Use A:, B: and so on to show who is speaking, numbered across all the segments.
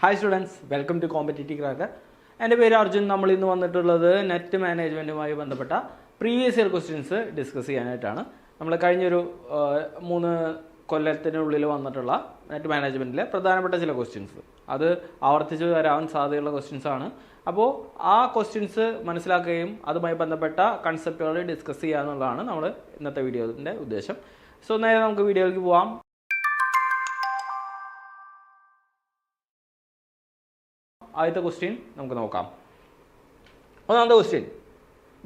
A: Hi students, welcome to Competitive Cracker. എൻ്റെ പേര് അർജുൻ. നമ്മൾ ഇന്ന് വന്നിട്ടുള്ളത് നെറ്റ് മാനേജ്മെൻറ്റുമായി ബന്ധപ്പെട്ട പ്രീവിയസ് ഇയർ ക്വസ്റ്റ്യൻസ് ഡിസ്കസ് ചെയ്യാനായിട്ടാണ്. നമ്മൾ കഴിഞ്ഞൊരു 3 കൊല്ലത്തിനുള്ളിൽ വന്നിട്ടുള്ള നെറ്റ് മാനേജ്മെൻറ്റിലെ പ്രധാനപ്പെട്ട ചില ക്വസ്റ്റ്യൻസ് അത് ആവർത്തിച്ച് വരാൻ സാധ്യതയുള്ള ക്വസ്റ്റ്യൻസ് ആണ്. അപ്പോൾ ആ ക്വസ്റ്റ്യൻസ് മനസ്സിലാക്കുകയും അതുമായി ബന്ധപ്പെട്ട കൺസെപ്റ്റുകൾ ഡിസ്കസ് ചെയ്യുക എന്നുള്ളതാണ് നമ്മൾ ഇന്നത്തെ വീഡിയോൻ്റെ ഉദ്ദേശം. സോ നേരെ നമുക്ക് വീഡിയോയിലേക്ക് പോവാം. ആദ്യത്തെ ക്വസ്റ്റ്യൻ നമുക്ക് നോക്കാം. ഒന്നാമത്തെ question,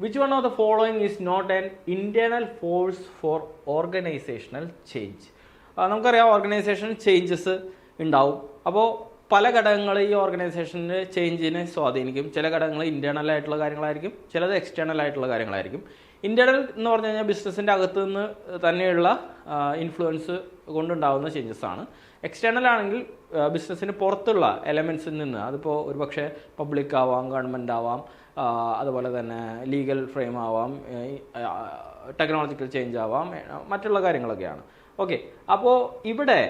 A: which one of the following is not an internal force for organizational change? നമുക്കറിയാം ഓർഗനൈസേഷൻ ചേഞ്ചസ് ഉണ്ടാവും. അപ്പോൾ പല ഘടകങ്ങൾ ഈ ഓർഗനൈസേഷൻ്റെ ചേഞ്ചിനെ സ്വാധീനിക്കും. ചില ഘടകങ്ങൾ ഇൻറ്റേർണൽ ആയിട്ടുള്ള കാര്യങ്ങളായിരിക്കും, ചിലത് എക്സ്റ്റേണൽ ആയിട്ടുള്ള കാര്യങ്ങളായിരിക്കും. ഇൻറ്റേർണൽ എന്ന് പറഞ്ഞു കഴിഞ്ഞാൽ ബിസിനസ്സിൻ്റെ അകത്ത് നിന്ന് തന്നെയുള്ള ഇൻഫ്ലുവൻസ് കൊണ്ടുണ്ടാകുന്ന ചേഞ്ചസ് ആണ്. എക്സ്റ്റേണൽ ആണെങ്കിൽ ബിസിനസ്സിന് പുറത്തുള്ള എലമെൻസിൽ നിന്ന്, അതിപ്പോൾ ഒരുപക്ഷെ പബ്ലിക് ആവാം, ഗവൺമെൻറ് ആവാം, അതുപോലെ തന്നെ ലീഗൽ ഫ്രെയിം ആവാം, ടെക്നോളജിക്കൽ ചേഞ്ച് ആവാം, മറ്റുള്ള കാര്യങ്ങളൊക്കെയാണ്. ഓക്കെ, അപ്പോൾ ഇവിടെ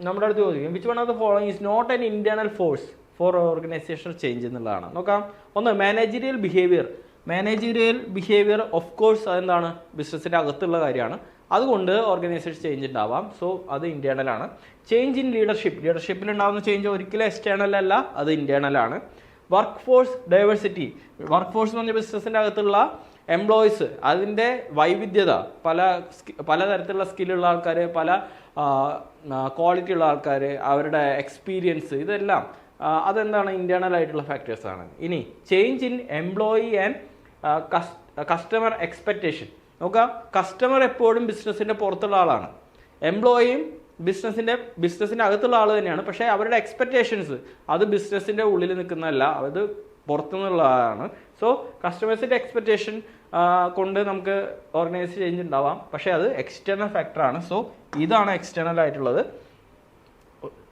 A: നമ്മുടെ അടുത്ത് ചോദിക്കും which one of the following is not an internal force for organizational change എന്നുള്ളതാണ്. നോക്കാം. ഒന്ന്, managerial behaviour. Managerial behaviour of course അതെന്താണ്, ബിസിനസ്സിൻ്റെ അകത്തുള്ള കാര്യമാണ്. അതുകൊണ്ട് ഓർഗനൈസേഷൻ ചേഞ്ച് ഉണ്ടാവാം. സോ അത് ഇന്റേണൽ ആണ്. ചേഞ്ച് ഇൻ ലീഡർഷിപ്പ്, ലീഡർഷിപ്പിൽ ഉണ്ടാകുന്ന ചേഞ്ച് ഒരിക്കലും എക്സ്റ്റേണൽ അല്ല, അത് ഇന്റേണൽ ആണ്. Work force diversity, work force എന്ന് പറഞ്ഞാൽ ബിസിനസ്സിൻ്റെ അകത്തുള്ള എംപ്ലോയീസ്, അതിൻ്റെ വൈവിധ്യത, പലതരത്തിലുള്ള സ്കില്ലുള്ള ആൾക്കാർ, പല ക്വാളിറ്റി ഉള്ള ആൾക്കാർ, അവരുടെ എക്സ്പീരിയൻസ്, ഇതെല്ലാം അതെന്താണ്, ഇന്റേണൽ ആയിട്ടുള്ള ഫാക്ടേഴ്സാണ്. ഇനി change in employee and customer expectation. നോക്കാം, കസ്റ്റമർ എപ്പോഴും ബിസിനസ്സിൻ്റെ പുറത്തുള്ള ആളാണ്, എംപ്ലോയിയും ബിസിനസ്സിൻ്റെ അകത്തുള്ള ആൾ തന്നെയാണ്. പക്ഷേ അവരുടെ എക്സ്പെക്റ്റേഷൻസ് അത് ബിസിനസ്സിൻ്റെ ഉള്ളിൽ നിൽക്കുന്നതല്ല, അത് പുറത്തുനിന്നുള്ളതാണ്. സോ കസ്റ്റമേഴ്സിൻ്റെ എക്സ്പെക്റ്റേഷൻ കൊണ്ട് നമുക്ക് ഓർഗനൈസ് ചേഞ്ച് ഉണ്ടാവാം, പക്ഷേ അത് എക്സ്റ്റേണൽ ഫാക്ടറാണ്. സോ ഇതാണ് എക്സ്റ്റേണൽ ആയിട്ടുള്ളത്.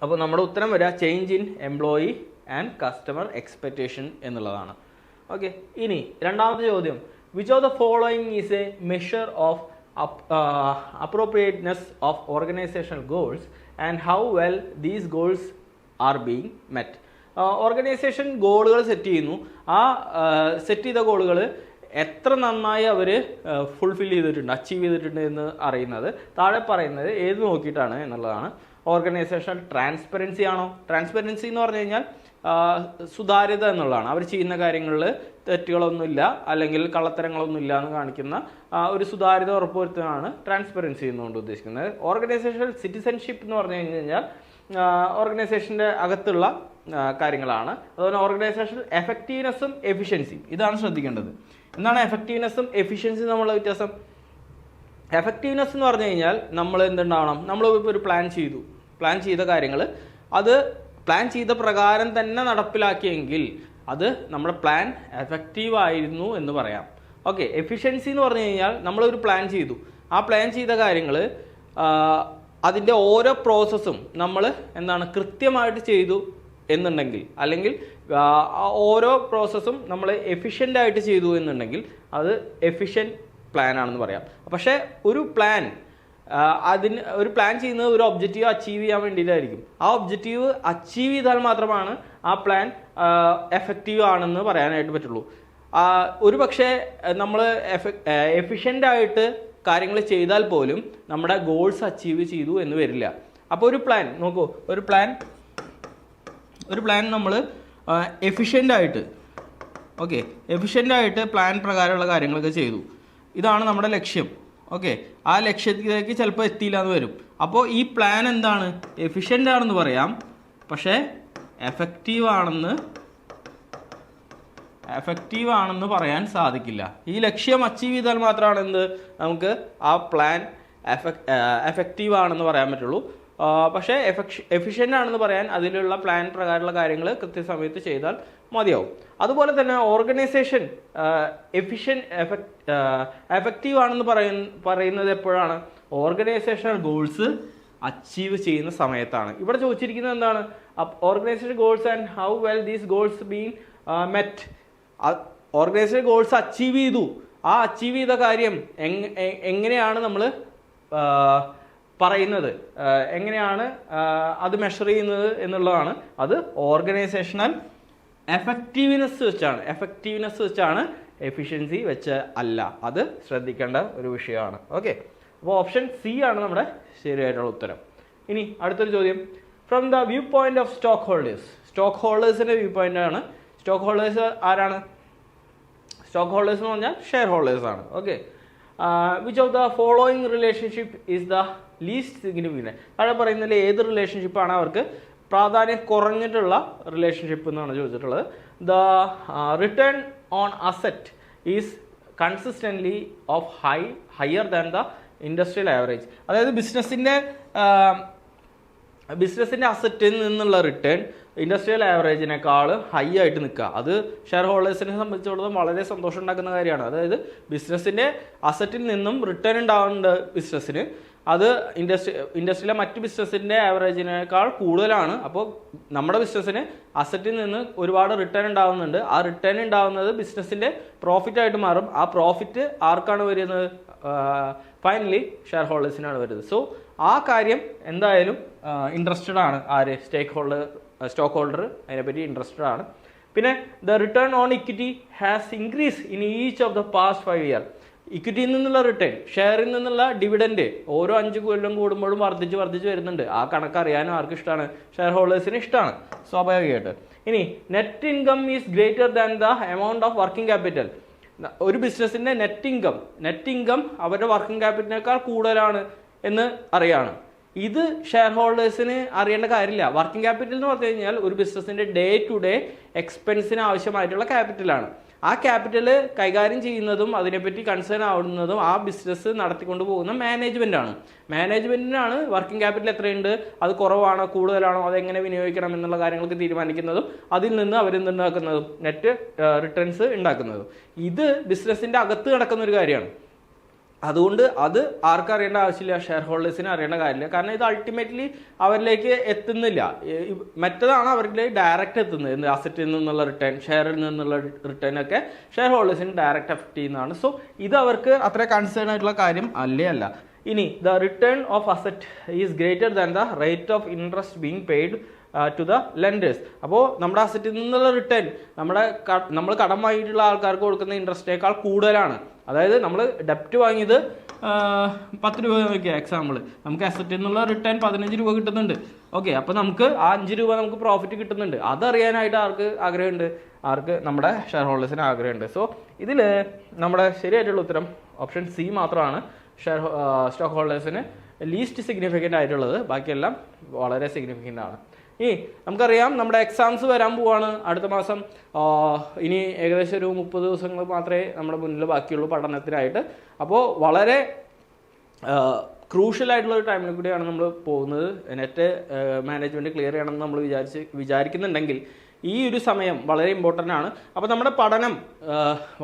A: അപ്പോൾ നമ്മുടെ ഉത്തരം വരിക change in employee and customer expectation എന്നുള്ളതാണ്. ഓക്കെ, ഇനി രണ്ടാമത്തെ ചോദ്യം, which of the following is A measure of appropriateness of organizational goals and how well these goals are being met? Organisation ഗോളുകൾ സെറ്റ് ചെയ്യുന്നു. ആ സെറ്റ് ചെയ്ത ഗോളുകൾ എത്ര നന്നായി അവർ ഫുൾഫിൽ ചെയ്തിട്ടുണ്ട്, അച്ചീവ് ചെയ്തിട്ടുണ്ട് എന്ന് അറിയുന്നത് താഴെ പറയുന്നത് ഏത് നോക്കിയിട്ടാണ് എന്നുള്ളതാണ്. ഓർഗനൈസേഷണൽ ട്രാൻസ്പെറൻസി ആണോ? ട്രാൻസ്പെറൻസി എന്ന് പറഞ്ഞു കഴിഞ്ഞാൽ സുതാര്യത എന്നുള്ളതാണ്. അവർ ചെയ്യുന്ന കാര്യങ്ങളിൽ തെറ്റുകളൊന്നുമില്ല അല്ലെങ്കിൽ കള്ളത്തരങ്ങളൊന്നുമില്ല എന്ന് കാണിക്കുന്ന ഒരു സുതാര്യത ഉറപ്പുവരുത്താനാണ് ട്രാൻസ്പെറൻസി എന്നുകൊണ്ട് ഉദ്ദേശിക്കുന്നത്. ഓർഗനൈസേഷണൽ സിറ്റിസൺഷിപ്പ് എന്ന് പറഞ്ഞു കഴിഞ്ഞാൽ ഓർഗനൈസേഷൻ്റെ അകത്തുള്ള കാര്യങ്ങളാണ്. അതുപോലെ ഓർഗനൈസേഷണൽ എഫക്റ്റീവ്നെസ്സും എഫിഷ്യൻസിയും, ഇതാണ് ശ്രദ്ധിക്കേണ്ടത്. എന്താണ് എഫക്റ്റീവ്നെസ്സും എഫിഷ്യൻസിയും തമ്മിലുള്ള വ്യത്യാസം? എഫക്റ്റീവ്നെസ് എന്ന് പറഞ്ഞു കഴിഞ്ഞാൽ നമ്മൾ എന്തുണ്ടാവണം, നമ്മൾ ഇപ്പോൾ ഒരു പ്ലാൻ ചെയ്ത കാര്യങ്ങൾ അത് പ്ലാൻ ചെയ്ത പ്രകാരം തന്നെ നടപ്പിലാക്കിയെങ്കിൽ അത് നമ്മുടെ പ്ലാൻ എഫക്റ്റീവ് ആയിരുന്നു എന്ന് പറയാം. ഓക്കെ, എഫിഷ്യൻസി എന്ന് പറഞ്ഞു കഴിഞ്ഞാൽ നമ്മളൊരു പ്ലാൻ ചെയ്തു, ആ പ്ലാൻ ചെയ്ത കാര്യങ്ങൾ അതിൻ്റെ ഓരോ പ്രോസസ്സും നമ്മൾ എന്താണ് കൃത്യമായിട്ട് ചെയ്തു എന്നുണ്ടെങ്കിൽ, അല്ലെങ്കിൽ ഓരോ പ്രോസസ്സും നമ്മൾ എഫിഷ്യൻ്റ് ആയിട്ട് ചെയ്തു എന്നുണ്ടെങ്കിൽ അത് എഫിഷ്യൻറ്റ് പ്ലാൻ ആണെന്ന് പറയാം. പക്ഷേ ഒരു പ്ലാൻ ചെയ്യുന്നത് ഒരു ഒബ്ജക്റ്റീവ് അച്ചീവ് ചെയ്യാൻ വേണ്ടിയിട്ടായിരിക്കും. ആ ഒബ്ജക്റ്റീവ് അച്ചീവ് ചെയ്താൽ മാത്രമാണ് ആ പ്ലാൻ എഫക്റ്റീവ് ആണെന്ന് പറയാനായിട്ട് പറ്റുള്ളൂ. ഒരു പക്ഷേ നമ്മൾ എഫിഷ്യൻ്റ് ആയിട്ട് കാര്യങ്ങൾ ചെയ്താൽ പോലും നമ്മുടെ ഗോൾസ് അച്ചീവ് ചെയ്തു എന്ന് വരില്ല. അപ്പോൾ ഒരു പ്ലാൻ നോക്കൂ, ഒരു പ്ലാൻ നമ്മൾ എഫിഷ്യൻ്റ് ആയിട്ട് പ്ലാൻ പ്രകാരമുള്ള കാര്യങ്ങളൊക്കെ ചെയ്തു, ഇതാണ് നമ്മുടെ ലക്ഷ്യം. ഓക്കെ, ആ ലക്ഷ്യത്തിലേക്ക് ചിലപ്പോൾ എത്തിയില്ല എന്ന് വരും. അപ്പോൾ ഈ പ്ലാൻ എന്താണ്, എഫിഷ്യൻ്റ് ആണെന്ന് പറയാം, പക്ഷേ എഫക്റ്റീവ് ആണെന്ന് പറയാൻ സാധിക്കില്ല. ഈ ലക്ഷ്യം അച്ചീവ് ചെയ്താൽ മാത്രമാണ് നമുക്ക് ആ പ്ലാൻ എഫക്റ്റീവ് ആണെന്ന് പറയാൻ പറ്റുള്ളൂ. പക്ഷേ എഫിഷ്യൻ്റ് ആണെന്ന് പറയാൻ അതിലുള്ള പ്ലാൻ പ്രകാരമുള്ള കാര്യങ്ങൾ കൃത്യസമയത്ത് ചെയ്താൽ മതിയാവും. അതുപോലെ തന്നെ ഓർഗനൈസേഷൻ എഫക്റ്റീവ് ആണെന്ന് പറയുന്നത് എപ്പോഴാണ്? ഓർഗനൈസേഷണൽ ഗോൾസ് അച്ചീവ് ചെയ്യുന്ന സമയത്താണ്. ഇവിടെ ചോദിച്ചിരിക്കുന്നത് എന്താണ്, organisation goals and how well these goals been met. Organisation goals achieve ചെയ്തു, ആ അച്ചീവ് ചെയ്ത കാര്യം എങ്ങനെയാണ് നമ്മൾ പറയുന്നത് എങ്ങനെയാണ് അത് മെഷർ ചെയ്യുന്നത് എന്നുള്ളതാണ്. അത് ഓർഗനൈസേഷണൽ എഫക്റ്റീവ്നെസ് വെച്ചാണ്, എഫിഷ്യൻസി വെച്ച് അല്ല. അത് ശ്രദ്ധിക്കേണ്ട ഒരു വിഷയമാണ്. ഓക്കെ, അപ്പോൾ ഓപ്ഷൻ സി ആണ് നമ്മുടെ ശരിയായിട്ടുള്ള ഉത്തരം. ഇനി അടുത്തൊരു ചോദ്യം, from the view point of stock ഹോൾഡേഴ്സിന്റെ വ്യൂ പോയിന്റ് ആണ്. സ്റ്റോക്ക് ഹോൾഡേഴ്സ് ആരാണ്? സ്റ്റോക്ക് ഹോൾഡേഴ്സ് എന്ന് പറഞ്ഞാൽ ഷെയർ ഹോൾഡേഴ്സ് ആണ്. Okay, which of the following relationship is the least significant? താഴെ പറയുന്നതിൽ ഏത് റിലേഷൻഷിപ്പാണ് അവർക്ക് പ്രാധാന്യം കുറഞ്ഞിട്ടുള്ള റിലേഷൻഷിപ്പ് എന്നാണ് ചോദിച്ചിട്ടുള്ളത്. The return on asset is consistently of higher than the industrial average. അതായത് ബിസിനസ്സിൻ്റെ അസറ്റിൽ നിന്നുള്ള റിട്ടേൺ ഇൻഡസ്ട്രിയൽ ആവറേജിനേക്കാൾ ഹൈ ആയിട്ട് നിൽക്കുക. അത് ഷെയർ ഹോൾഡേഴ്സിനെ സംബന്ധിച്ചിടത്തോളം വളരെ സന്തോഷം ഉണ്ടാക്കുന്ന കാര്യമാണ്. അതായത് ബിസിനസ്സിൻ്റെ അസറ്റിൽ നിന്നും റിട്ടേൺ ഉണ്ടാവുന്നുണ്ട് ബിസിനസ്സിന്, അത് ഇൻഡസ്ട്രിയിലെ മറ്റ് ബിസിനസ്സിൻ്റെ ആവറേജിനേക്കാൾ കൂടുതലാണ്. അപ്പോൾ നമ്മുടെ ബിസിനസ്സിന് അസറ്റിൽ നിന്ന് ഒരുപാട് റിട്ടേൺ ഉണ്ടാവുന്നുണ്ട്. ആ റിട്ടേൺ ഉണ്ടാവുന്നത് ബിസിനസ്സിൻ്റെ പ്രോഫിറ്റായിട്ട് മാറും. ആ പ്രോഫിറ്റ് ആർക്കാണ് വരുന്നത്? ഫൈനലി ഷെയർ ഹോൾഡേഴ്സിനാണ് വരുന്നത്. സോ ആ കാര്യം എന്തായാലും ഇൻട്രസ്റ്റഡ് ആണ് ആര്? സ്റ്റോക്ക് ഹോൾഡർ അതിനെപ്പറ്റി ഇൻട്രസ്റ്റഡ് ആണ്. പിന്നെ the return on equity has increase in each of the past 5 year. ഇക്വിറ്റിയിൽ നിന്നുള്ള റിട്ടേൺ, ഷെയറിൽ നിന്നുള്ള ഡിവിഡൻഡ് ഓരോ 5 കൊല്ലം കൂടുമ്പോഴും വർദ്ധിച്ച് വരുന്നുണ്ട്. ആ കണക്ക് അറിയാനും ആർക്കും ഇഷ്ടമാണ്? ഷെയർ ഹോൾഡേഴ്സിന് ഇഷ്ടമാണ്, സ്വാഭാവികമായിട്ട്. ഇനി net income is greater than the amount of working capital. ഒരു ബിസിനസ്സിന്റെ നെറ്റ് ഇൻകം അവരുടെ വർക്കിംഗ് ക്യാപിറ്റലിനേക്കാൾ കൂടുതലാണ് എന്ന് അറിയാണ്. ഇത് ഷെയർ ഹോൾഡേഴ്സിന് അറിയേണ്ട കാര്യമില്ല. വർക്കിംഗ് ക്യാപിറ്റൽ എന്ന് പറഞ്ഞു കഴിഞ്ഞാൽ ഒരു ബിസിനസ്സിന്റെ ഡേ ടു ഡേ എക്സ്പെൻസിന് ആവശ്യമായിട്ടുള്ള ക്യാപിറ്റലാണ്. ആ ക്യാപിറ്റൽ കൈകാര്യം ചെയ്യുന്നതും അതിനെപ്പറ്റി കൺസേൺ ആവുന്നതും ആ ബിസിനസ് നടത്തിക്കൊണ്ട് പോകുന്ന മാനേജ്മെന്റിനാണ് വർക്കിംഗ് ക്യാപിറ്റൽ എത്രയുണ്ട്, അത് കുറവാണോ കൂടുതലാണോ, അതെങ്ങനെ വിനിയോഗിക്കണം എന്നുള്ള കാര്യങ്ങൾക്ക് തീരുമാനിക്കുന്നതും അതിൽ നിന്ന് അവരെന്തുണ്ടാക്കുന്നതും നെറ്റ് റിട്ടേൺസ് ഉണ്ടാക്കുന്നതും. ഇത് ബിസിനസ്സിന്റെ അകത്ത് നടക്കുന്ന ഒരു കാര്യമാണ്. അതുകൊണ്ട് അത് ആർക്കും അറിയേണ്ട ആവശ്യമില്ല, ഷെയർ ഹോൾഡേഴ്സിന് അറിയേണ്ട കാര്യമില്ല. കാരണം ഇത് അൾട്ടിമേറ്റ്ലി അവരിലേക്ക് എത്തുന്നില്ല. മറ്റേതാണ് അവരിലേക്ക് ഡയറക്റ്റ് എത്തുന്നത്. അസറ്റിൽ നിന്നുള്ള റിട്ടേൺ, ഷെയറിൽ നിന്നുള്ള റിട്ടേൺ ഒക്കെ ഷെയർ ഹോൾഡേഴ്സിന് ഡയറക്റ്റ് എഫക്ട് ചെയ്യുന്നതാണ്. സോ ഇത് അവർക്ക് അത്ര കൺസേൺ ആയിട്ടുള്ള കാര്യം അല്ല. ഇനി the return of asset is greater than the rate of interest being paid to the lenders. അപ്പോൾ നമ്മുടെ അസറ്റിൽ നിന്നുള്ള റിട്ടേൺ നമ്മൾ കടം വാങ്ങിയിട്ടുള്ള ആൾക്കാർക്ക് കൊടുക്കുന്ന ഇൻട്രസ്റ്റിനേക്കാൾ കൂടുതലാണ്. അതായത് നമ്മൾ ഡെപ്റ്റ് വാങ്ങിയത് 10 രൂപ നോക്കിയാൽ എക്സാമ്പിൾ, നമുക്ക് അസറ്റിൽ നിന്നുള്ള റിട്ടേൺ 15 രൂപ കിട്ടുന്നുണ്ട്. ഓക്കെ, അപ്പോൾ നമുക്ക് ആ 5 രൂപ നമുക്ക് പ്രോഫിറ്റ് കിട്ടുന്നുണ്ട്. അതറിയാനായിട്ട് ആഗ്രഹമുണ്ട്? നമ്മുടെ ഷെയർ ഹോൾഡേഴ്സിന് ആഗ്രഹമുണ്ട്. സോ ഇതിൽ നമ്മുടെ ശരിയായിട്ടുള്ള ഉത്തരം ഓപ്ഷൻ സി മാത്രമാണ്. സ്റ്റോക്ക് ഹോൾഡേഴ്സിന് ലീസ്റ്റ് സിഗ്നിഫിക്കൻ്റ് ആയിട്ടുള്ളത്. ബാക്കിയെല്ലാം വളരെ സിഗ്നിഫിക്കൻ്റ് ആണ്. നമുക്കറിയാം നമ്മുടെ എക്സാംസ് വരാൻ പോവാണ് അടുത്ത മാസം. ഇനി ഏകദേശം ഒരു 30 ദിവസങ്ങൾ മാത്രമേ നമ്മുടെ മുന്നിൽ ബാക്കിയുള്ളൂ പഠനത്തിനായിട്ട്. അപ്പോൾ വളരെ ക്രൂഷ്യൽ ആയിട്ടുള്ള ഒരു ടൈമിൽ കൂടിയാണ് നമ്മൾ പോകുന്നത്. നെറ്റ് മാനേജ്മെൻറ്റ് ക്ലിയർ ചെയ്യണമെന്ന് നമ്മൾ വിചാരിക്കുന്നുണ്ടെങ്കിൽ ഈ ഒരു സമയം വളരെ ഇമ്പോർട്ടൻ്റ് ആണ്. അപ്പോൾ നമ്മുടെ പഠനം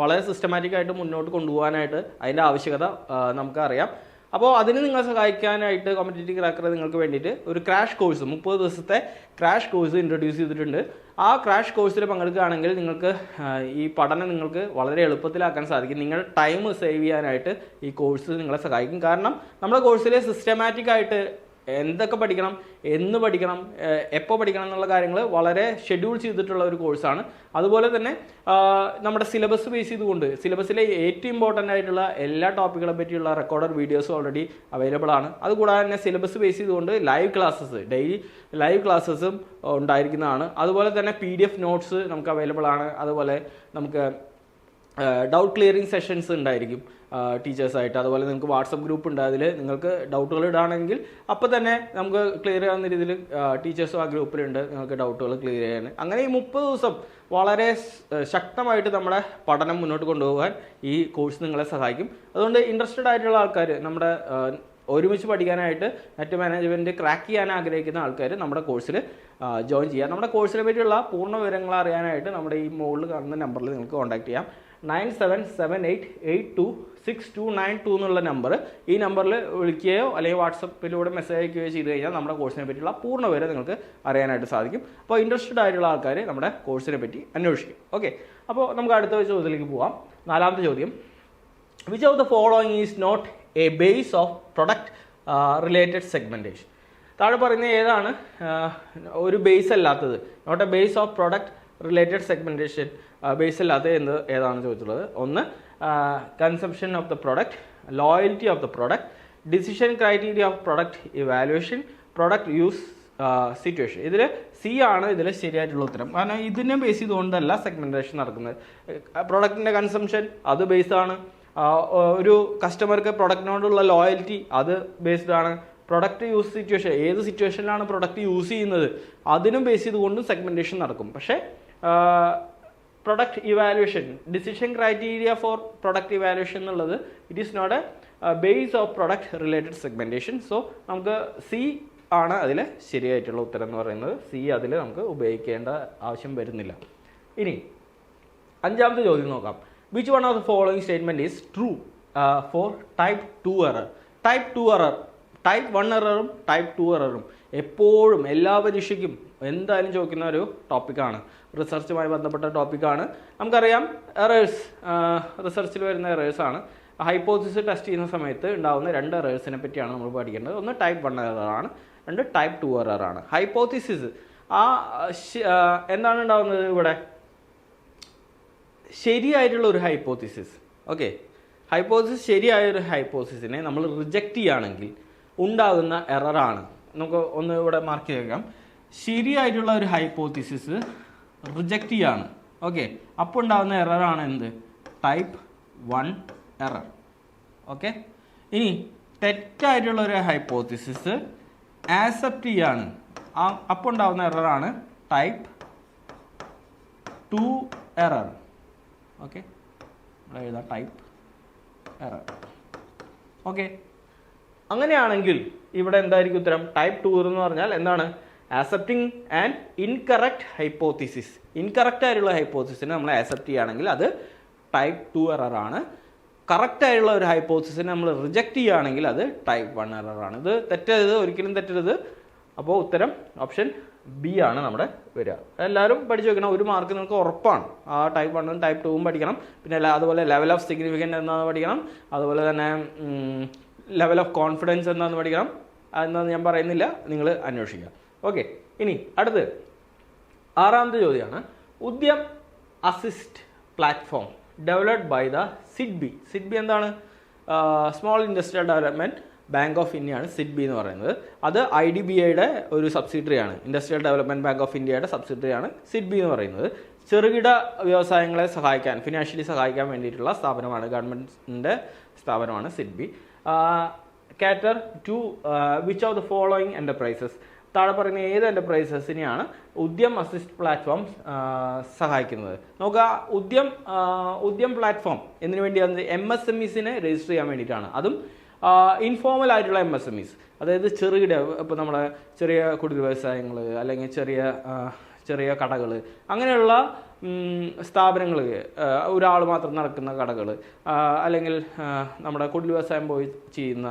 A: വളരെ സിസ്റ്റമാറ്റിക് ആയിട്ട് മുന്നോട്ട് കൊണ്ടുപോകാനായിട്ട് അതിൻ്റെ ആവശ്യകത നമുക്കറിയാം. അപ്പോൾ അതിന് നിങ്ങളെ സഹായിക്കാനായിട്ട് കോമ്പറ്റേറ്റീവ് ക്രാക്കർ നിങ്ങൾക്ക് വേണ്ടിയിട്ട് ഒരു ക്രാഷ് കോഴ്സ് 30 ദിവസത്തെ ക്രാഷ് കോഴ്സ് ഇൻട്രൊഡ്യൂസ് ചെയ്തിട്ടുണ്ട്. ആ ക്രാഷ് കോഴ്സിൽ പങ്കെടുക്കുകയാണെങ്കിൽ നിങ്ങൾക്ക് ഈ പഠനം നിങ്ങൾക്ക് വളരെ എളുപ്പത്തിലാക്കാൻ സാധിക്കും. നിങ്ങൾ ടൈം സേവ് ചെയ്യാനായിട്ട് ഈ കോഴ്സ് നിങ്ങളെ സഹായിക്കും. കാരണം നമ്മുടെ കോഴ്സിൽ സിസ്റ്റമാറ്റിക് ആയിട്ട് എന്തൊക്കെ പഠിക്കണം, എന്ന് പഠിക്കണം, എപ്പോൾ പഠിക്കണം എന്നുള്ള കാര്യങ്ങൾ വളരെ ഷെഡ്യൂൾ ചെയ്തിട്ടുള്ള ഒരു കോഴ്സാണ്. അതുപോലെ തന്നെ നമ്മുടെ സിലബസ് ബേസ് ചെയ്തുകൊണ്ട് സിലബസിലെ ഏറ്റവും ഇമ്പോർട്ടൻ്റ് ആയിട്ടുള്ള എല്ലാ ടോപ്പിക്കുകളെ പറ്റിയുള്ള റെക്കോർഡഡ് വീഡിയോസും ഓൾറെഡി അവൈലബിൾ ആണ്. അതുകൂടാതെ തന്നെ സിലബസ് ബേസ് ചെയ്തുകൊണ്ട് ഡെയിലി ലൈവ് ക്ലാസ്സസും ഉണ്ടായിരിക്കുന്നതാണ്. അതുപോലെ തന്നെ PDF നോട്ട്സ് നമുക്ക് അവൈലബിൾ ആണ്. അതുപോലെ നമുക്ക് ഡൗട്ട് ക്ലിയറിംഗ് സെഷൻസ് ഉണ്ടായിരിക്കും ടീച്ചേഴ്സായിട്ട്. അതുപോലെ നിങ്ങൾക്ക് വാട്സപ്പ് ഗ്രൂപ്പ് ഉണ്ട്. അതിൽ നിങ്ങൾക്ക് ഡൗട്ടുകൾ ഇടുകയാണെങ്കിൽ അപ്പോൾ തന്നെ നമുക്ക് ക്ലിയർ ചെയ്യാവുന്ന രീതിയിൽ ടീച്ചേഴ്സും ആ ഗ്രൂപ്പിലുണ്ട്, നിങ്ങൾക്ക് ഡൗട്ടുകൾ ക്ലിയർ ചെയ്യാൻ. അങ്ങനെ ഈ 30 ദിവസം വളരെ ശക്തമായിട്ട് നമ്മുടെ പഠനം മുന്നോട്ട് കൊണ്ടുപോകാൻ ഈ കോഴ്സ് നിങ്ങളെ സഹായിക്കും. അതുകൊണ്ട് ഇൻട്രസ്റ്റഡ് ആയിട്ടുള്ള ആൾക്കാർ, നമ്മുടെ ഒരുമിച്ച് പഠിക്കാനായിട്ട് നെറ്റ് മാനേജ്മെൻറ്റ് ക്രാക്ക് ചെയ്യാൻ ആഗ്രഹിക്കുന്ന ആൾക്കാർ നമ്മുടെ കോഴ്സിൽ ജോയിൻ ചെയ്യുക. നമ്മുടെ കോഴ്സിനെ പറ്റിയുള്ള പൂർണ്ണ വിവരങ്ങൾ അറിയാനായിട്ട് നമ്മുടെ ഈ മുകളിൽ കാണുന്ന നമ്പറിൽ നിങ്ങൾക്ക് കോൺടാക്ട് ചെയ്യാം. 9778826292 എന്നുള്ള നമ്പർ. ഈ നമ്പറിൽ വിളിക്കുകയോ അല്ലെങ്കിൽ വാട്സപ്പിലൂടെ മെസ്സേജ് അയക്കുകയോ ചെയ്ത് കഴിഞ്ഞാൽ നമ്മുടെ കോഴ്സിനെ പറ്റിയുള്ള പൂർണ്ണ വിവരം നിങ്ങൾക്ക് അറിയാനായിട്ട് സാധിക്കും. അപ്പോൾ ഇൻട്രസ്റ്റഡ് ആയിട്ടുള്ള ആൾക്കാർ നമ്മുടെ കോഴ്സിനെ പറ്റി അന്വേഷിക്കും. ഓക്കെ, അപ്പോൾ നമുക്ക് അടുത്ത ചോദ്യത്തിലേക്ക് പോവാം. 4ാമത്തെ ചോദ്യം, which of the following is not a base of product related segmentation. താഴെ പറയുന്ന ഏതാണ് ഒരു ബേസ് അല്ലാത്തത്? Not a base of product related segmentation base അല്ലാത്തത് ഏതാണെന്ന് ചോദിച്ചിട്ടുള്ളത്. ഒന്ന് consumption of the product, loyalty of the product, decision criteria of product evaluation, product use situation. ഇതിൽ സി ആണ് ഇതിൽ ശരിയായിട്ടുള്ള ഉത്തരം. കാരണം ഇതിനെ ബേസ് ചെയ്തുകൊണ്ടല്ല സെഗ്മെൻറ്റേഷൻ നടക്കുന്നത്. പ്രൊഡക്റ്റിൻ്റെ കൺസംഷൻ അത് ബേസ്ഡാണ്. ഒരു കസ്റ്റമർക്ക് പ്രൊഡക്റ്റിനോടുള്ള ലോയൽറ്റി അത് ബേസ്ഡ് ആണ്. പ്രൊഡക്റ്റ് യൂസ് സിറ്റുവേഷൻ, ഏത് സിറ്റുവേഷനിലാണ് പ്രൊഡക്റ്റ് യൂസ് ചെയ്യുന്നത് അതിനും ബേസ് ചെയ്തുകൊണ്ടും സെഗ്മെൻറ്റേഷൻ നടക്കും. പക്ഷേ product evaluation, decision criteria for product evaluation എന്നുള്ളത് it is not a base of product related segmentation. So നമുക്ക് സി ആണ് അതിൽ ശരിയായിട്ടുള്ള ഉത്തരം എന്ന് പറയുന്നത്. സി അതിൽ നമുക്ക് ഉപയോഗിക്കേണ്ട ആവശ്യം വരുന്നില്ല. ഇനി അഞ്ചാമത്തെ ചോദ്യം നോക്കാം. Which one of the following statement is true for type 2 error? Type 1 എററും ടൈപ്പ് 2 എററും എപ്പോഴും എല്ലാ പരീക്ഷയ്ക്കും എന്തായാലും ചോദിക്കുന്ന ഒരു ടോപ്പിക്കാണ്, റിസർച്ചുമായി ബന്ധപ്പെട്ട ടോപ്പിക്കാണ്. നമുക്കറിയാം എറേഴ്സ്, റിസർച്ചിൽ വരുന്ന എറേഴ്സാണ്. ഹൈപ്പോസിസ് ടെസ്റ്റ് ചെയ്യുന്ന സമയത്ത് ഉണ്ടാകുന്ന 2 എറേഴ്സിനെ പറ്റിയാണ് നമ്മൾ പഠിക്കേണ്ടത്. ഒന്ന് ടൈപ്പ് 1 എററാണ്, രണ്ട് ടൈപ്പ് 2 എററാണ്. ഹൈപ്പോസിസ് എന്താണ് ഉണ്ടാകുന്നത്? ഇവിടെ ശരിയായിട്ടുള്ള ഒരു ഹൈപ്പോസിസ്, ഓക്കെ, ഹൈപ്പോസിസ് ശരിയായ ഒരു ഹൈപ്പോസിസിനെ നമ്മൾ റിജക്റ്റ് ചെയ്യുകയാണെങ്കിൽ ഉണ്ടാകുന്ന എററാണ്. നമുക്ക് ഒന്ന് ഇവിടെ മാർക്ക് ചെയ്തേക്കാം. ശരിയായിട്ടുള്ള ഒരു ഹൈപ്പോസിസ് റിജക്റ്റ് ചെയ്യാണ്, ഓക്കെ, അപ്പോൾ ഉണ്ടാകുന്ന എററാണ് എന്ത്? Type 1 error. ഓക്കെ, ഇനി തെറ്റായിട്ടുള്ള ഒരു ഹൈപ്പോസിസ് ആക്സെപ്റ്റ് ചെയ്യാണ്, അപ്പോൾ ഉണ്ടാകുന്ന എററാണ് ടൈപ്പ് 2 എറർ. ഓക്കെ, ഇവിടെ എഴുതാം ടൈപ്പ് എറർ. ഓക്കെ, അങ്ങനെയാണെങ്കിൽ ഇവിടെ എന്തായിരിക്കും ഉത്തരം? ടൈപ്പ് 2 എന്ന് പറഞ്ഞാൽ എന്താണ്? Accepting and incorrect hypothesis. Incorrect ആയിട്ടുള്ള ഹൈപ്പോത്തിസിനെ നമ്മൾ ആക്സെപ്റ്റ് ചെയ്യുകയാണെങ്കിൽ അത് ടൈപ്പ് 2 എററാണ്. കറക്റ്റ് ആയിട്ടുള്ള ഒരു ഹൈപ്പോത്തിസിനെ നമ്മൾ റിജക്റ്റ് ചെയ്യുകയാണെങ്കിൽ അത് ടൈപ്പ് 1 എററാണ്. ഇത് തെറ്റരുത്, ഒരിക്കലും തെറ്റരുത്. അപ്പോൾ ഉത്തരം ഓപ്ഷൻ ബി ആണ് നമ്മുടെ വരിക. എല്ലാവരും പഠിച്ചു വെക്കണം, ഒരു മാർക്ക് നിങ്ങൾക്ക് ഉറപ്പാണ്. ആ ടൈപ്പ് 1ഉം ടൈപ്പ് 2ഉം പഠിക്കണം. പിന്നെ അതുപോലെ ലെവൽ ഓഫ് സിഗ്നിഫിക്കൻറ്റ് എന്താണെന്ന് പഠിക്കണം. അതുപോലെ തന്നെ ലെവൽ ഓഫ് കോൺഫിഡൻസ് എന്താണെന്ന് പഠിക്കണം. എന്താണെന്ന് ഞാൻ പറയുന്നില്ല, നിങ്ങൾ അന്വേഷിക്കുക. ഓക്കെ, ഇനി അടുത്ത് 6ാമത്തെ ചോദ്യമാണ്. Udyam assist platform developed by the SIDBI. SIDBI എന്താണ്? Small industrial development bank of ഇന്ത്യയാണ് സിഡ്ബി എന്ന് പറയുന്നത്. അത് IDBIയുടെ ഒരു സബ്സിഡറിയാണ്. ഇൻഡസ്ട്രിയൽ ഡെവലപ്മെൻറ്റ് ബാങ്ക് ഓഫ് ഇന്ത്യയുടെ സബ്സിഡറിയാണ് സിഡ്ബി എന്ന് പറയുന്നത്. ചെറുകിട വ്യവസായങ്ങളെ സഹായിക്കാൻ, ഫിനാൻഷ്യലി സഹായിക്കാൻ വേണ്ടിയിട്ടുള്ള സ്ഥാപനമാണ്, ഗവൺമെൻറ്റിൻ്റെ സ്ഥാപനമാണ് SIDBI. Cater to which of the following enterprises? താഴെ പറയുന്ന ഏത് എൻ്റർപ്രൈസസിനെയാണ് ഉദ്യം അസിസ്റ്റ് പ്ലാറ്റ്ഫോം സഹായിക്കുന്നത്? നോക്കുക, ഉദ്യം പ്ലാറ്റ്ഫോം എന്തിനു വേണ്ടിയാണ്? MSMEസിനെ രജിസ്റ്റർ ചെയ്യാൻ വേണ്ടിയിട്ടാണ്. അതും ഇൻഫോർമൽ ആയിട്ടുള്ള MSMEs, അതായത് ചെറുകിട, ഇപ്പോൾ നമ്മുടെ ചെറിയ കുടിൽ വ്യവസായങ്ങൾ അല്ലെങ്കിൽ ചെറിയ കടകൾ, അങ്ങനെയുള്ള സ്ഥാപനങ്ങൾ, ഒരാൾ മാത്രം നടക്കുന്ന കടകൾ, അല്ലെങ്കിൽ നമ്മുടെ കുടിൽ വ്യവസായം പോയി ചെയ്യുന്ന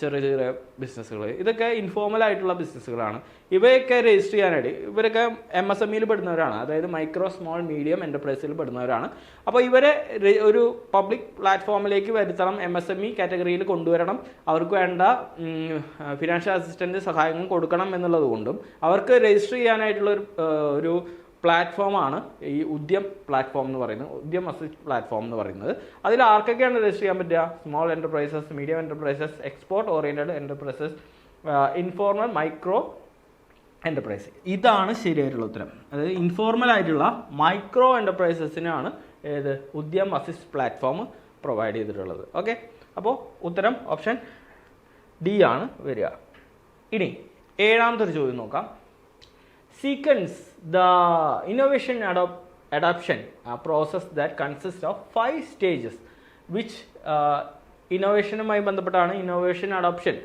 A: ചെറിയ ചെറിയ ബിസിനസ്സുകൾ, ഇതൊക്കെ ഇൻഫോർമൽ ആയിട്ടുള്ള ബിസിനസ്സുകളാണ്. ഇവയൊക്കെ രജിസ്റ്റർ ചെയ്യാനായിട്ട് ഇവരൊക്കെ MSMEയിൽ പെടുന്നവരാണ്, അതായത് മൈക്രോ സ്മോൾ മീഡിയം എൻ്റർപ്രൈസിൽ പെടുന്നവരാണ്. അപ്പോൾ ഇവരെ ഒരു പബ്ലിക് പ്ലാറ്റ്ഫോമിലേക്ക് വരുത്തണം, MSME കാറ്റഗറിയിൽ കൊണ്ടുവരണം, അവർക്ക് വേണ്ട ഫിനാൻഷ്യൽ അസിസ്റ്റൻറ്റ് സഹായങ്ങൾ കൊടുക്കണം എന്നുള്ളത് കൊണ്ടും അവർക്ക് രജിസ്റ്റർ ചെയ്യാനായിട്ടുള്ള ഒരു പ്ലാറ്റ്ഫോമാണ് ഈ ഉദ്യം പ്ലാറ്റ്ഫോം എന്ന് പറയുന്നത്, ഉദ്യം അസിസ്റ്റ് പ്ലാറ്റ്ഫോം എന്ന് പറയുന്നത്. അതിൽ ആർക്കൊക്കെയാണ് രജിസ്റ്റർ ചെയ്യാൻ പറ്റുക? Small enterprises, medium enterprises, export oriented enterprises, informal micro enterprise. ഇതാണ് ശരിയായിട്ടുള്ള ഉത്തരം. അതായത് ഇൻഫോർമൽ ആയിട്ടുള്ള മൈക്രോ എൻ്റർപ്രൈസസിനാണ് ഏത് ഉദ്യം അസിസ്റ്റ് പ്ലാറ്റ്ഫോം പ്രൊവൈഡ് ചെയ്തിട്ടുള്ളത്. ഓക്കെ, അപ്പോൾ ഉത്തരം ഓപ്ഷൻ ഡി ആണ് വരിക. ഇനി 7ാമത്തെ ഒരു ചോദ്യം നോക്കാം. Sequence the innovation adoption process that consists of 5 stages. Which ഇന്നോവേഷനുമായി ബന്ധപ്പെട്ടാണ് ഇന്നോവേഷൻ അഡോപ്ഷൻ,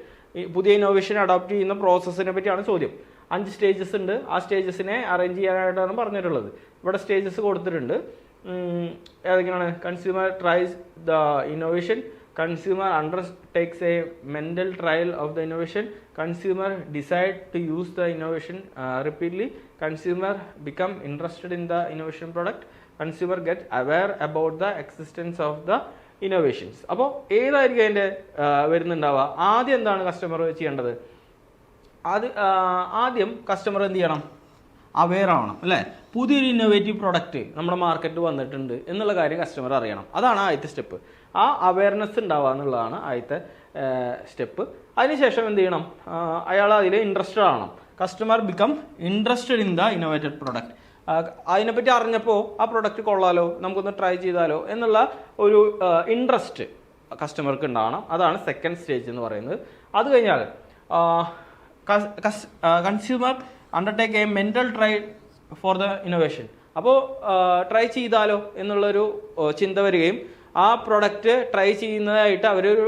A: പുതിയ ഇന്നോവേഷൻ അഡോപ്റ്റ് ചെയ്യുന്ന പ്രോസസ്സിനെ പറ്റിയാണ് ചോദ്യം. 5 സ്റ്റേജസ് ഉണ്ട്. ആ സ്റ്റേജസിനെ അറേഞ്ച് ചെയ്യാനായിട്ടാണ് പറഞ്ഞിട്ടുള്ളത്. ഇവിടെ സ്റ്റേജസ് കൊടുത്തിട്ടുണ്ട്. ഏതൊക്കെയാണ്? Consumer tries the innovation, consumer undertakes a mental trial of the innovation, consumer decide to use the innovation repeatedly, consumer become interested in the innovation product, consumer get aware about the existence of the innovations. അപ്പോൾ ഏതായിരിക്കും അതിൻ്റെ വരുന്നുണ്ടാവുക? ആദ്യം എന്താണ് customer ചെയ്യേണ്ടത്? ആദ്യം customer എന്ത് ചെയ്യണം? Aware ആവണം അല്ലേ? പുതിയൊരു ഇന്നോവേറ്റീവ് പ്രൊഡക്റ്റ് നമ്മുടെ മാർക്കറ്റിൽ വന്നിട്ടുണ്ട് എന്നുള്ള കാര്യം കസ്റ്റമർ അറിയണം. അതാണ് ആദ്യത്തെ സ്റ്റെപ്പ്. ആ അവെയർനെസ് ഉണ്ടാവുക എന്നുള്ളതാണ് ആദ്യത്തെ സ്റ്റെപ്പ്. അതിനുശേഷം എന്ത് ചെയ്യണം? അയാൾ അതിൽ ഇൻട്രസ്റ്റഡ് ആവണം. Customer become interested in the innovated product. അതിനെപ്പറ്റി അറിഞ്ഞപ്പോൾ ആ പ്രൊഡക്റ്റ് കൊള്ളാലോ, നമുക്കൊന്ന് ട്രൈ ചെയ്താലോ എന്നുള്ള ഒരു ഇൻട്രസ്റ്റ് കസ്റ്റമർക്ക് ഉണ്ടാവണം. അതാണ് സെക്കൻഡ് സ്റ്റേജ് എന്ന് പറയുന്നത്. അത് കഴിഞ്ഞാൽ consumer undertake A mental try for the innovation. അപ്പോൾ ട്രൈ ചെയ്താലോ എന്നുള്ളൊരു ചിന്ത വരികയും ആ പ്രൊഡക്റ്റ് ട്രൈ ചെയ്യുന്നതായിട്ട് അവരൊരു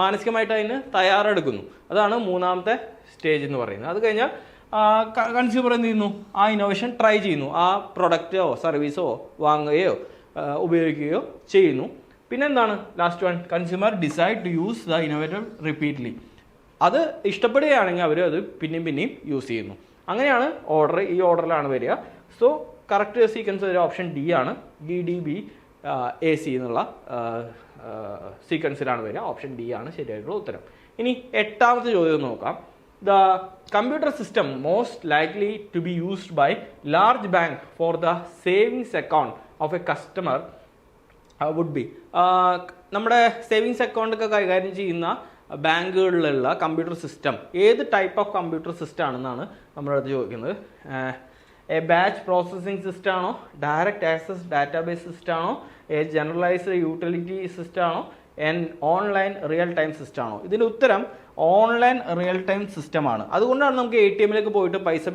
A: മാനസികമായിട്ട് അതിന് തയ്യാറെടുക്കുന്നു. അതാണ് മൂന്നാമത്തെ സ്റ്റേജ് എന്ന് പറയുന്നത്. അത് കഴിഞ്ഞാൽ കൺസ്യൂമർ എന്ത് ചെയ്യുന്നു? ആ ഇന്നോവേഷൻ ട്രൈ ചെയ്യുന്നു. ആ പ്രൊഡക്റ്റോ സർവീസോ വാങ്ങുകയോ ഉപയോഗിക്കുകയോ ചെയ്യുന്നു. പിന്നെ എന്താണ് last one? Consumer decide to use the innovator repeatedly. അത് ഇഷ്ടപ്പെടുകയാണെങ്കിൽ അവർ അത് പിന്നെയും യൂസ് ചെയ്യുന്നു. അങ്ങനെയാണ് ഓർഡർ. ഈ ഓർഡറിലാണ് വരിക. സോ കറക്റ്റ് സീക്വൻസ് ഒരു ഓപ്ഷൻ ഡി ആണ്. DDBAC എന്നുള്ള സീക്വൻസിലാണ് വരിക. ഓപ്ഷൻ ഡി ആണ് ശരിയായിട്ടുള്ള ഉത്തരം. ഇനി എട്ടാമത്തെ ചോദ്യം നോക്കാം. The computer system most likely to be used by large bank for the savings account of a customer would be. നമ്മുടെ സേവിങ്സ് അക്കൗണ്ട് ഒക്കെ കൈകാര്യം ചെയ്യുന്ന ബാങ്കുകളിലുള്ള കമ്പ്യൂട്ടർ സിസ്റ്റം ഏത് ടൈപ്പ് ഓഫ് കമ്പ്യൂട്ടർ സിസ്റ്റം ആണെന്നാണ് നമ്മുടെ അടുത്ത് ചോദിക്കുന്നത്. എ ബാച്ച് പ്രോസസ്സിംഗ് സിസ്റ്റം ആണോ, ഡയറക്റ്റ് ആക്സസ് ഡാറ്റാബേസ് സിസ്റ്റം ആണോ, എ ജനറലൈസ്ഡ് യൂട്ടിലിറ്റി സിസ്റ്റം ആണോ, an online real time system ആണോ? ഇതിൻ്റെ ഉത്തരം ഓൺലൈൻ റിയൽ ടൈം സിസ്റ്റമാണ്. അതുകൊണ്ടാണ് നമുക്ക് ATM പോയിട്ട് പൈസ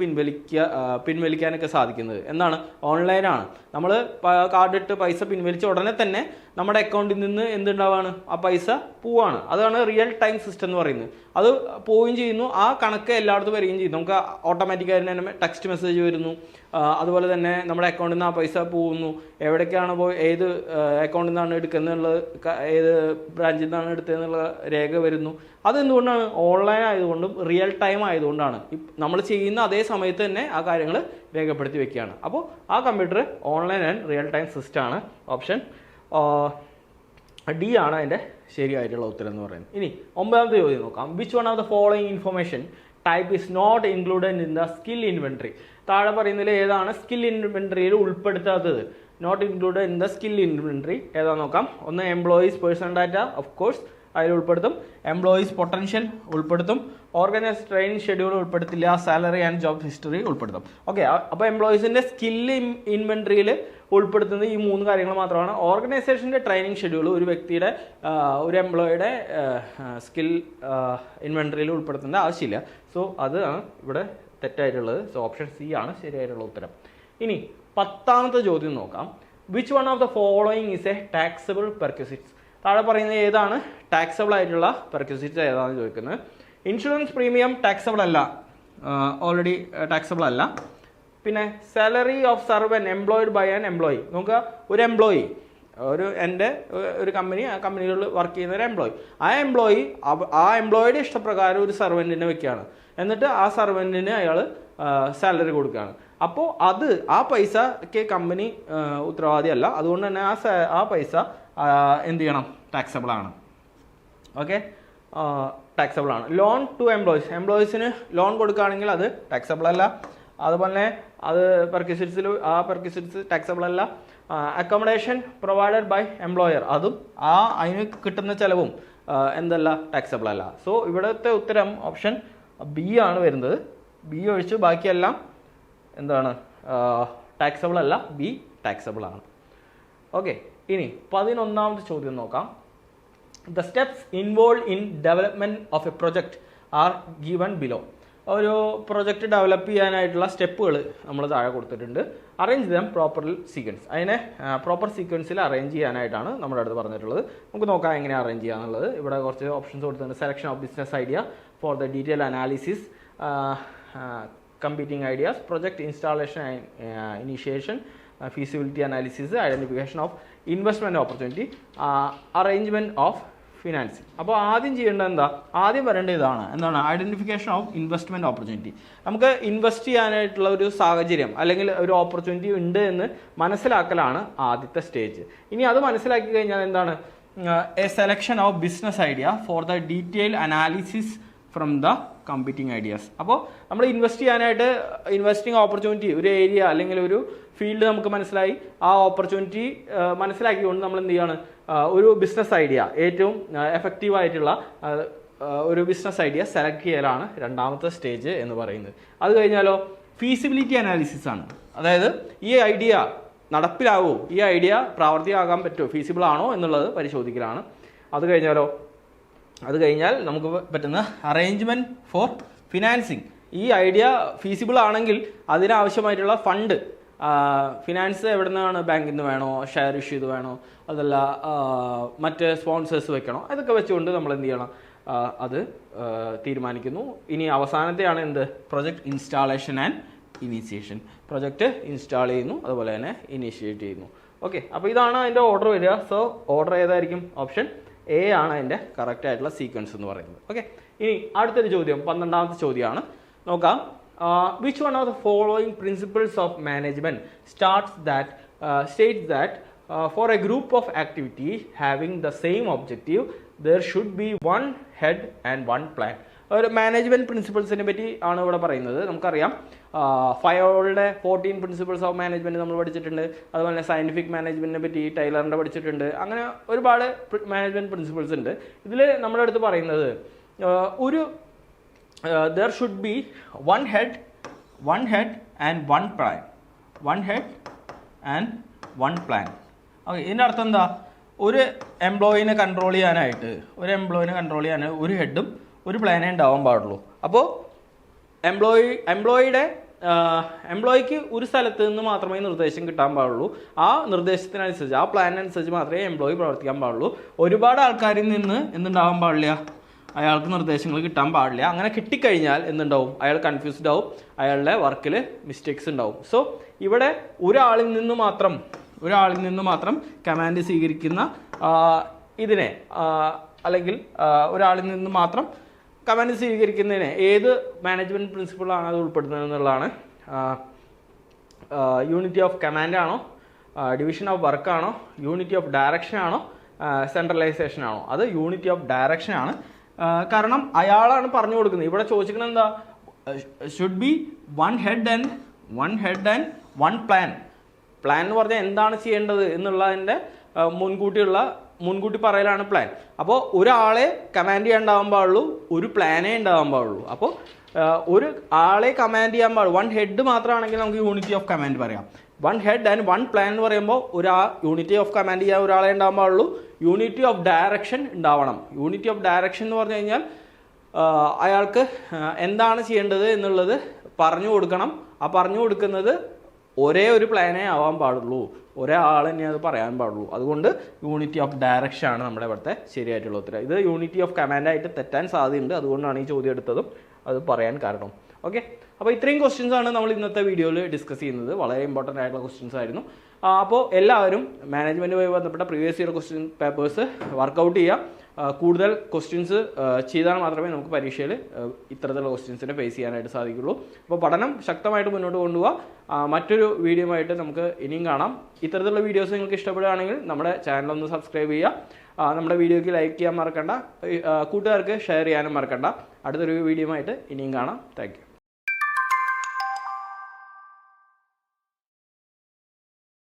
A: പിൻവലിക്കാനൊക്കെ സാധിക്കുന്നത്. എന്താണ്? ഓൺലൈനാണ്. നമ്മൾ കാർഡ് ഇട്ട് പൈസ പിൻവലിച്ച ഉടനെ തന്നെ നമ്മുടെ അക്കൗണ്ടിൽ നിന്ന് എന്തുണ്ടാവാണ്? ആ പൈസ പോവാണ്. അതാണ് റിയൽ ടൈം സിസ്റ്റം എന്ന് പറയുന്നത്. അത് പോവുകയും ചെയ്യുന്നു, ആ കണക്ക് എല്ലായിടത്തും വരികയും ചെയ്യുന്നു. നമുക്ക് ഓട്ടോമാറ്റിക്കായിട്ട് തന്നെ ടെക്സ്റ്റ് മെസ്സേജ് വരുന്നു. അതുപോലെ തന്നെ നമ്മുടെ അക്കൗണ്ടിൽ നിന്ന് ആ പൈസ പോകുന്നു. എവിടേക്കാണ് ഏത് അക്കൗണ്ടിൽ നിന്നാണ് എടുക്കുന്നത്, ഏത് ബ്രാഞ്ചിൽ നിന്നാണ് എടുത്തതെന്നുള്ള രേഖ വരുന്നു. അതെന്തുകൊണ്ടാണ്? ഓൺലൈൻ ആയതുകൊണ്ടും റിയൽ ടൈം ആയതുകൊണ്ടാണ്. നമ്മൾ ചെയ്യുന്ന അതേ സമയത്ത് തന്നെ ആ കാര്യങ്ങൾ രേഖപ്പെടുത്തി വെക്കുകയാണ്. അപ്പോൾ ആ computer online and real time system ആണ്. ഓപ്ഷൻ ഡി ആണ് അതിൻ്റെ ശരിയായിട്ടുള്ള ഉത്തരം എന്ന് പറയുന്നത്. ഇനി ഒമ്പതാമത്തെ ചോദ്യം നോക്കാം. Which one of the following information type is not included in the skill inventory? താഴെ പറയുന്നതിൽ ഏതാണ് സ്കിൽ ഇൻവെൻട്രിയിൽ ഉൾപ്പെടുത്താത്തത്? Not included in the skill inventory ഏതാണെന്ന് നോക്കാം. ഒന്ന് employees personal data, of course അതിൽ ഉൾപ്പെടുത്തും. എംപ്ലോയീസ് പൊട്ടൻഷ്യൽ ഉൾപ്പെടുത്തും. ഓർഗനൈസ് ട്രെയിനിങ് ഷെഡ്യൂൾ ഉൾപ്പെടുത്തില്ല. സാലറി ആൻഡ് ജോബ് ഹിസ്റ്ററി ഉൾപ്പെടുത്തും. ഓക്കെ, അപ്പോൾ എംപ്ലോയീസിൻ്റെ സ്കില്ല് ഇൻവെൻട്രിയിൽ ഉൾപ്പെടുത്തുന്നത് ഈ മൂന്ന് കാര്യങ്ങൾ മാത്രമാണ്. ഓർഗനൈസേഷൻ്റെ ട്രെയിനിങ് ഷെഡ്യൂൾ ഒരു വ്യക്തിയുടെ ഒരു എംപ്ലോയിയുടെ സ്കിൽ ഇൻവെൻട്രിയിൽ ഉൾപ്പെടുത്തേണ്ട ആവശ്യമില്ല. സോ അതാണ് ഇവിടെ തെറ്റായിട്ടുള്ളത്. സോ ഓപ്ഷൻ സി ആണ് ശരിയായിട്ടുള്ള ഉത്തരം. ഇനി പത്താമത്തെ ചോദ്യം നോക്കാം. Which one of the following is a taxable perquisites? താഴെ പറയുന്നത് ഏതാണ് ടാക്സബിൾ ആയിട്ടുള്ള പെർക്വിസിറ്റ്സ് ഏതാണെന്ന് ചോദിക്കുന്നത്. ഇൻഷുറൻസ് പ്രീമിയം ടാക്സബിൾ അല്ല, ഓൾറെഡി ടാക്സബിൾ അല്ല. പിന്നെ salary of servant employed by an employee. നമുക്ക് ഒരു എംപ്ലോയി, എൻ്റെ ഒരു കമ്പനി, ആ കമ്പനികളിൽ വർക്ക് ചെയ്യുന്ന ഒരു എംപ്ലോയി, ആ എംപ്ലോയിയുടെ ഇഷ്ടപ്രകാരം ഒരു സർവൻറ്റിനെ വെക്കുകയാണ്. എന്നിട്ട് ആ സർവൻറ്റിന് അയാൾ സാലറി കൊടുക്കുകയാണ്. അപ്പോൾ ആ പൈസക്ക് കമ്പനി ഉത്തരവാദിയല്ല. അതുകൊണ്ട് തന്നെ ആ പൈസ എന്ത് ചെയ്യണം? ടാക്സബിൾ ആണ്. ഓക്കെ, ടാക്സബിൾ ആണ്. ലോൺ ടു എംപ്ലോയീസിന് ലോൺ കൊടുക്കുകയാണെങ്കിൽ അത് ടാക്സബിൾ അല്ല. അതുപോലെ അത് പെർക്വിസിറ്റ്സ് ടാക്സബിൾ അല്ല. അക്കോമഡേഷൻ പ്രൊവൈഡഡ് ബൈ എംപ്ലോയർ, അതും അതിന് കിട്ടുന്ന ചെലവും എന്തല്ല? ടാക്സബിൾ അല്ല. സോ ഇവിടുത്തെ ഉത്തരം ഓപ്ഷൻ ബി ആണ് വരുന്നത്. ബി ഒഴിച്ച് ബാക്കിയെല്ലാം എന്താണ്? ടാക്സബിൾ അല്ല, ബി ടാക്സബിൾ ആണ്. ഓക്കെ, ഇനി 11ാമത്തെ ചോദ്യം നോക്കാം. The steps involve in development of A project are given below. ഒരു പ്രൊജക്റ്റ് ഡെവലപ്പ് ചെയ്യാനായിട്ടുള്ള സ്റ്റെപ്പുകൾ നമ്മൾ താഴെ കൊടുത്തിട്ടുണ്ട്. Arrange dum proper sequence. അതിനെ പ്രോപ്പർ സീക്വൻസിൽ അറേഞ്ച് ചെയ്യാനായിട്ടാണ് നമ്മുടെ അടുത്ത് പറഞ്ഞിട്ടുള്ളത്. നമുക്ക് നോക്കാം എങ്ങനെ അറേഞ്ച് ചെയ്യാന്നുള്ളത്. ഇവിടെ കുറച്ച് ഓപ്ഷൻസ് കൊടുത്തിട്ടുണ്ട്. Selection of business idea for the detail analysis, competing ideas, project installation and initiation, feasibility analysis, identification of investment opportunity, arrangement of financing. അപ്പോൾ ആദ്യം ചെയ്യേണ്ടത് എന്താ? ആദ്യം വരേണ്ടത് എന്താണ്? Identification of investment opportunity. നമുക്ക് ഇൻവെസ്റ്റ് ചെയ്യാനായിട്ടുള്ള ഒരു സാഹചര്യം അല്ലെങ്കിൽ ഒരു ഓപ്പർച്യൂണിറ്റി ഉണ്ട് എന്ന് മനസ്സിലാക്കലാണ് ആദ്യത്തെ സ്റ്റേജ്. ഇനി അത് മനസ്സിലാക്കി കഴിഞ്ഞാൽ എന്താണ്? A selection of business idea for the detail analysis from the competing ideas. അപ്പോൾ നമ്മൾ ഇൻവെസ്റ്റ് ചെയ്യാനായിട്ട് ഇൻവെസ്റ്റിംഗ് ഓപ്പർച്യൂണിറ്റി ഒരു ഏരിയ അല്ലെങ്കിൽ ഒരു ഫീൽഡ് നമുക്ക് മനസ്സിലായി, ആ ഓപ്പർച്യൂണിറ്റി മനസ്സിലാക്കിക്കൊണ്ട് നമ്മൾ എന്ത് ചെയ്യാണ്, ഒരു ബിസിനസ് ഐഡിയ ഏറ്റവും എഫക്റ്റീവായിട്ടുള്ള ഒരു ബിസിനസ് ഐഡിയ സെലക്ട് ചെയ്യലാണ് രണ്ടാമത്തെ സ്റ്റേജ് എന്ന് പറയുന്നത്. അത് കഴിഞ്ഞാലോ ഫീസിബിലിറ്റി അനാലിസിസ് ആണ്. അതായത് ഈ ഐഡിയ നടപ്പിലാവോ, ഈ ഐഡിയ പ്രാവർത്തികമാകാൻ പറ്റുമോ, ഫീസിബിൾ ആണോ എന്നുള്ളത് പരിശോധിക്കലാണ്. അത് കഴിഞ്ഞാൽ നമുക്ക് പറ്റുന്ന അറേഞ്ച്മെന്റ് ഫോർ ഫിനാൻസിങ്. ഈ ഐഡിയ ഫീസിബിൾ ആണെങ്കിൽ അതിനാവശ്യമായിട്ടുള്ള ഫണ്ട്, ഫിനാൻസ് എവിടെ നിന്നാണ്, ബാങ്കിൽ നിന്ന് വേണോ, ഷെയർ ഇഷ്യൂ ചെയ്ത് വേണോ, അതല്ല മറ്റ് സ്പോൺസേഴ്സ് വെക്കണോ, അതൊക്കെ വെച്ചുകൊണ്ട് നമ്മൾ എന്ത് ചെയ്യണം, അത് തീരുമാനിക്കുന്നു. ഇനി അവസാനത്തെയാണ് എന്ത്, project installation and initiation. Project install ചെയ്യുന്നു, അതുപോലെ തന്നെ ഇനീഷ്യേറ്റ് ചെയ്യുന്നു. ഓക്കെ, അപ്പോൾ ഇതാണ് അതിൻ്റെ ഓർഡർ വരിക. സോ ഓർഡർ ഏതായിരിക്കും, ഓപ്ഷൻ എ ആണ് അതിൻ്റെ കറക്റ്റ് ആയിട്ടുള്ള സീക്വൻസ് എന്ന് പറയുന്നത്. ഓക്കെ, ഇനി അടുത്തൊരു ചോദ്യം, 12ാമത്തെ ചോദ്യമാണ്. നോക്കാം. Which one of the following principles of management states that for a group of activities having the same objective there should be one head and one plan. ഒരു മാനേജ്മെന്റ് പ്രിൻസിപ്പിൾസിനെ പറ്റി ആണ് ഇവിടെ പറയുന്നത്. നമുക്കറിയാം ഫയോളുടെ 14 പ്രിൻസിപ്പിൾസ് ഓഫ് മാനേജ്മെന്റ് നമ്മൾ പഠിച്ചിട്ടുണ്ട്. അതുപോലെ scientific മാനേജ്മെന്റിനെ പറ്റി ടൈലറിന്റെ പഠിച്ചിട്ടുണ്ട്. അങ്ങനെ ഒരുപാട് മാനേജ്മെന്റ് പ്രിൻസിപ്പിൾസ് ഉണ്ട്. ഇതിൽ നമ്മുടെ അടുത്ത് പറയുന്നത് there should be one head and one plan. One head and one plan. Okay, ഇതിൻ്റെ അർത്ഥം എന്താ, ഒരു എംപ്ലോയിനെ കൺട്രോൾ ചെയ്യാനായിട്ട് ഒരു ഹെഡും ഒരു പ്ലാനേ ഉണ്ടാവാൻ പാടുള്ളൂ. അപ്പോൾ എംപ്ലോയിക്ക് ഒരു സ്ഥലത്ത് നിന്ന് മാത്രമേ നിർദ്ദേശം കിട്ടാൻ പാടുള്ളൂ. ആ നിർദ്ദേശത്തിനനുസരിച്ച്, ആ പ്ലാനിനനുസരിച്ച് മാത്രമേ എംപ്ലോയി പ്രവർത്തിക്കാൻ പാടുള്ളൂ. ഒരുപാട് ആൾക്കാരിൽ നിന്ന് എന്തുണ്ടാവാൻ പാടില്ല, അയാൾക്ക് നിർദ്ദേശങ്ങൾ കിട്ടാൻ പാടില്ല. അങ്ങനെ കിട്ടിക്കഴിഞ്ഞാൽ എന്തുണ്ടാവും, അയാൾ കൺഫ്യൂസ്ഡ് ആവും, അയാളുടെ വർക്കിൽ മിസ്റ്റേക്സ് ഉണ്ടാവും. സോ ഇവിടെ ഒരാളിൽ നിന്ന് മാത്രം കമാൻഡ് സ്വീകരിക്കുന്ന ഇതിനെ, അല്ലെങ്കിൽ ഒരാളിൽ നിന്ന് മാത്രം കമാൻഡ് സ്വീകരിക്കുന്നതിനെ ഏത് മാനേജ്മെന്റ് പ്രിൻസിപ്പിളാണ് അത് ഉൾപ്പെടുന്നത് എന്നുള്ളതാണ്. യൂണിറ്റി ഓഫ് കമാൻഡ് ആണോ, ഡിവിഷൻ ഓഫ് വർക്ക് ആണോ, യൂണിറ്റി ഓഫ് ഡയറക്ഷൻ ആണോ, സെൻട്രലൈസേഷൻ ആണോ? അത് യൂണിറ്റി ഓഫ് ഡയറക്ഷൻ ആണ്. കാരണം അയാളാണ് പറഞ്ഞു കൊടുക്കുന്നത്. ഇവിടെ ചോദിക്കുന്നത് എന്താ, should be one head and one plan. Plan എന്ന് പറഞ്ഞാൽ എന്താണ് ചെയ്യേണ്ടത് എന്നുള്ളതിൻ്റെ മുൻകൂട്ടി പറയലാണ് പ്ലാൻ. അപ്പോൾ ഒരാളെ കമാൻഡ് ചെയ്യാൻ ഉണ്ടാവാൻ പാടുള്ളൂ, ഒരു പ്ലാനേ ഉണ്ടാവാൻ പാടുള്ളൂ. അപ്പോൾ ഒരു ആളെ കമാൻഡ് ചെയ്യാൻ പാടുള്ളൂ. വൺ ഹെഡ് മാത്രമാണെങ്കിൽ നമുക്ക് യൂണിറ്റി ഓഫ് കമാൻഡ് പറയാം. One head and one plan എന്ന് പറയുമ്പോൾ യൂണിറ്റി ഓഫ് കമാൻഡ് ചെയ്യാൻ ഒരാളെ ഉണ്ടാവാൻ പാടുള്ളൂ, യൂണിറ്റി ഓഫ് ഡയറക്ഷൻ ഉണ്ടാവണം. യൂണിറ്റി ഓഫ് ഡയറക്ഷൻ എന്ന് പറഞ്ഞു കഴിഞ്ഞാൽ അയാൾക്ക് എന്താണ് ചെയ്യേണ്ടത് എന്നുള്ളത് പറഞ്ഞു കൊടുക്കണം. ആ പറഞ്ഞു കൊടുക്കുന്നത് ഒരേ ഒരു പ്ലാനേ ആവാൻ പാടുള്ളൂ, ഒരേ ആൾ തന്നെ അത് പറയാൻ പാടുള്ളൂ. അതുകൊണ്ട് യൂണിറ്റി ഓഫ് ഡയറക്ഷൻ ആണ് നമ്മുടെ ഇവിടുത്തെ ശരിയായിട്ടുള്ള ഉത്തരം. ഇത് യൂണിറ്റി ഓഫ് കമാൻഡായിട്ട് തെറ്റാൻ സാധ്യതയുണ്ട്. അതുകൊണ്ടാണ് ഈ ചോദ്യം എടുത്തതും അത് പറയാൻ കാരണം. ഓക്കെ, അപ്പോൾ ഇത്രയും ക്വസ്റ്റ്യൻസ് ആണ് നമ്മൾ ഇന്നത്തെ വീഡിയോയിൽ ഡിസ്കസ് ചെയ്യുന്നത്. വളരെ ഇമ്പോർട്ടൻ്റ് ആയിട്ടുള്ള ക്വസ്റ്റ്യൻസ് ആയിരുന്നു. അപ്പോൾ എല്ലാവരും മാനേജ്മെൻറ്റുമായി ബന്ധപ്പെട്ട previous year question papers work out ചെയ്യുക. കൂടുതൽ ക്വസ്റ്റ്യൻസ് ചെയ്താൽ മാത്രമേ നമുക്ക് പരീക്ഷയിൽ ഇത്തരത്തിലുള്ള ക്വസ്റ്റ്യൻസിനെ ഫേസ് ചെയ്യാനായിട്ട് സാധിക്കുള്ളൂ. അപ്പോൾ പഠനം ശക്തമായിട്ട് മുന്നോട്ട് കൊണ്ടുപോകുക. മറ്റൊരു വീഡിയോ ആയിട്ട് നമുക്ക് ഇനിയും കാണാം. ഇത്തരത്തിലുള്ള വീഡിയോസ് നിങ്ങൾക്ക് ഇഷ്ടപ്പെടുകയാണെങ്കിൽ നമ്മുടെ ചാനൽ ഒന്ന് സബ്സ്ക്രൈബ് ചെയ്യുക. നമ്മുടെ വീഡിയോയ്ക്ക് ലൈക്ക് ചെയ്യാൻ മറക്കണ്ട, കൂട്ടുകാർക്ക് ഷെയർ ചെയ്യാനും മറക്കണ്ട. അടുത്തൊരു വീഡിയോ ആയിട്ട് ഇനിയും കാണാം. Thank you.